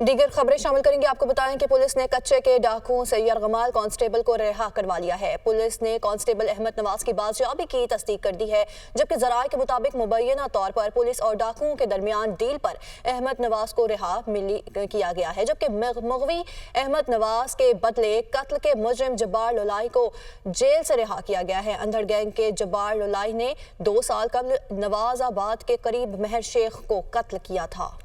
दीगर खबरें शामिल करेंगे। आपको बताएं कि पुलिस ने कच्चे के डाकुओं सैयद गमाल कांस्टेबल को रिहा करवा लिया है। पुलिस ने कांस्टेबल अहमद नवाज की बाजियाबी की तस्दीक कर दी है, जबकि जराये के मुताबिक मुबैना तौर पर पुलिस और डाकुओं के दरमियान डील पर अहमद नवाज को रिहा किया गया है, जबकि मगवी अहमद नवाज के बदले कत्ल के मुजरिम जब्बार लोलाई को जेल से रिहा किया गया है। अंधड़ गैंग के जब्बार लोलाई ने 2 साल कबल नवाजाबाद के करीब महर शेख को कत्ल किया था।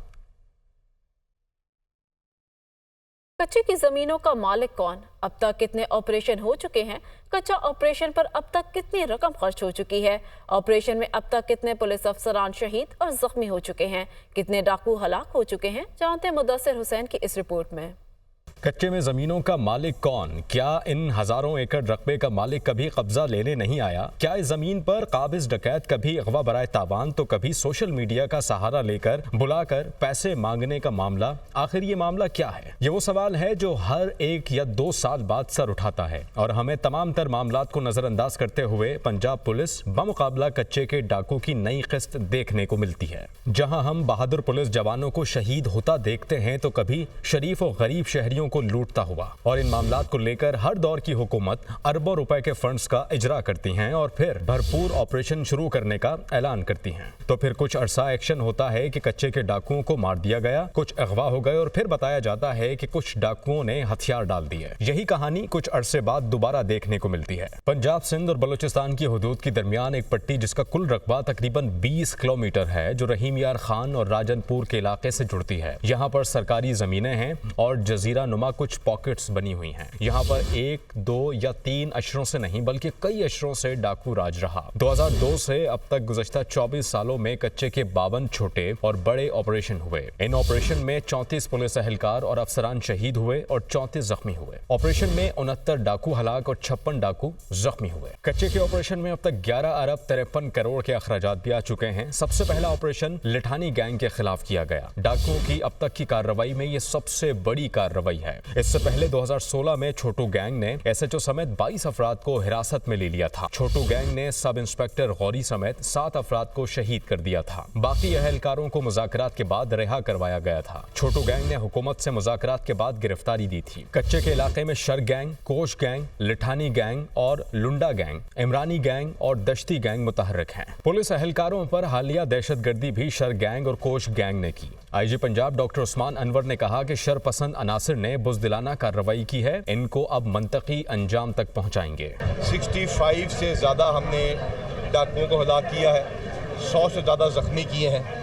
कच्चे की जमीनों का मालिक कौन, अब तक कितने ऑपरेशन हो चुके हैं, कच्चा ऑपरेशन पर अब तक कितनी रकम खर्च हो चुकी है, ऑपरेशन में अब तक कितने पुलिस अफसरान शहीद और जख्मी हो चुके हैं, कितने डाकू हलाक हो चुके हैं, जानते हैं मुदस्सिर हुसैन की इस रिपोर्ट में। कच्चे में ज़मीनों का मालिक कौन? क्या इन हज़ारों एकड़ रकबे का मालिक कभी कब्जा लेने नहीं आया? क्या इस ज़मीन पर काबिज डकैत कभी अगवा बराए तावान तो कभी सोशल मीडिया का सहारा लेकर बुलाकर पैसे मांगने का मामला? आखिर ये मामला क्या है? ये वो सवाल है जो हर 1 या 2 साल बाद सर उठाता है और हमें तमाम तर मामलात को नज़रअंदाज करते हुए पंजाब पुलिस बमुकाबला कच्चे के डाकू की नई किस्त देखने को मिलती है। जहाँ हम बहादुर पुलिस जवानों को शहीद होता देखते हैं तो कभी शरीफ और गरीब शहरियों को लूटता हुआ। और इन मामलात को लेकर हर दौर की हुकूमत अरबों रुपए के फंड्स का इजरा करती हैं और फिर भरपूर ऑपरेशन शुरू करने का ऐलान करती हैं। तो फिर कुछ अरसा एक्शन होता है कि कच्चे के डाकुओं को मार दिया गया, कुछ अगवा हो गए और फिर बताया जाता है कि कुछ डाकुओं ने हथियार डाल दिए। यही कहानी कुछ अरसे बाद दोबारा देखने को मिलती है। पंजाब, सिंध और बलूचिस्तान की हुदूद के दरमियान एक पट्टी जिसका कुल रकबा तकरीबन 20 किलोमीटर है, जो रहीम यार खान और राजनपुर के इलाके से जुड़ती है। यहाँ पर सरकारी जमीनें हैं और जजीरा नुमा कुछ पॉकेट्स बनी हुई हैं। यहाँ पर 1, 2 या 3 अशरों से नहीं बल्कि कई अशरों से डाकू राज रहा। 2002 से अब तक गुज़श्ता 24 सालों में कच्चे के 52 छोटे और बड़े ऑपरेशन हुए। इन ऑपरेशन में 34 पुलिस एहलकार और अफसरान शहीद हुए और 34 जख्मी हुए। ऑपरेशन में 69 डाकू हलाक और 56 डाकू जख्मी हुए। कच्चे के ऑपरेशन में अब तक 11 अरब 53 करोड़ के अखराजात भी आ चुके हैं। सबसे पहला ऑपरेशन लिठानी गैंग के खिलाफ किया गया। डाकुओं की अब तक की कार्रवाई में ये सबसे बड़ी कार्रवाई है। इससे पहले 2016 में छोटू गैंग ने SHO समेत 22 अफराद को हिरासत में ले लिया था। छोटू गैंग ने सब इंस्पेक्टर गौरी समेत 7 अफराद को शहीद कर दिया था। बाकी अहलकारों को मुज़ाकरात के बाद रिहा करवाया गया था। छोटू गैंग ने हुकूमत से मुज़ाकरात के बाद गिरफ्तारी दी थी। कच्चे के इलाके में शर गैंग, कोश गैंग, लिठानी गैंग और लुंडा गैंग, इमरानी गैंग और दश्ती गैंग मुतहर्रिक हैं। पुलिस अहलकारों पर हालिया दहशतगर्दी भी शर गैंग और कोश गैंग ने की। IG पंजाब डॉक्टर उस्मान अनवर ने कहा कि शर पसंद अनासिर ने बुज़दिलाना कार्रवाई की है, इनको अब मंतकी अंजाम तक पहुंचाएंगे। 65 से ज़्यादा हमने डाकुओं को हलाक किया है, 100 से ज़्यादा ज़ख्मी किए हैं।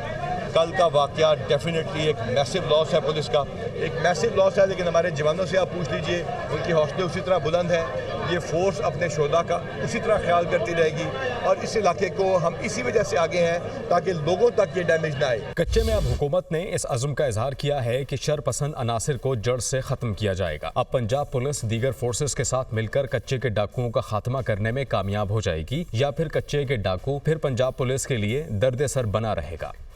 कल का वाक़या डेफिनेटली एक मैसिव लॉस है, पुलिस का एक मैसिव लॉस है, लेकिन हमारे जवानों से आप पूछ लीजिए, उनकी हौसले उसी तरह बुलंद है। ये फोर्स अपने शोधा का उसी तरह ख्याल करती रहेगी और इस इलाके को हम इसी वजह से आगे हैं ताकि लोगों तक ये डैमेज ना आए। कच्चे में अब हुकूमत ने इस अज़्म का इजहार किया है कि शर पसंद अनासिर को जड़ से खत्म किया जाएगा। अब पंजाब पुलिस दीगर फोर्सेस के साथ मिलकर कच्चे के डाकुओं का खात्मा करने में कामयाब हो जाएगी या फिर कच्चे के डाकू फिर पंजाब पुलिस के लिए दर्द सर बना रहेगा।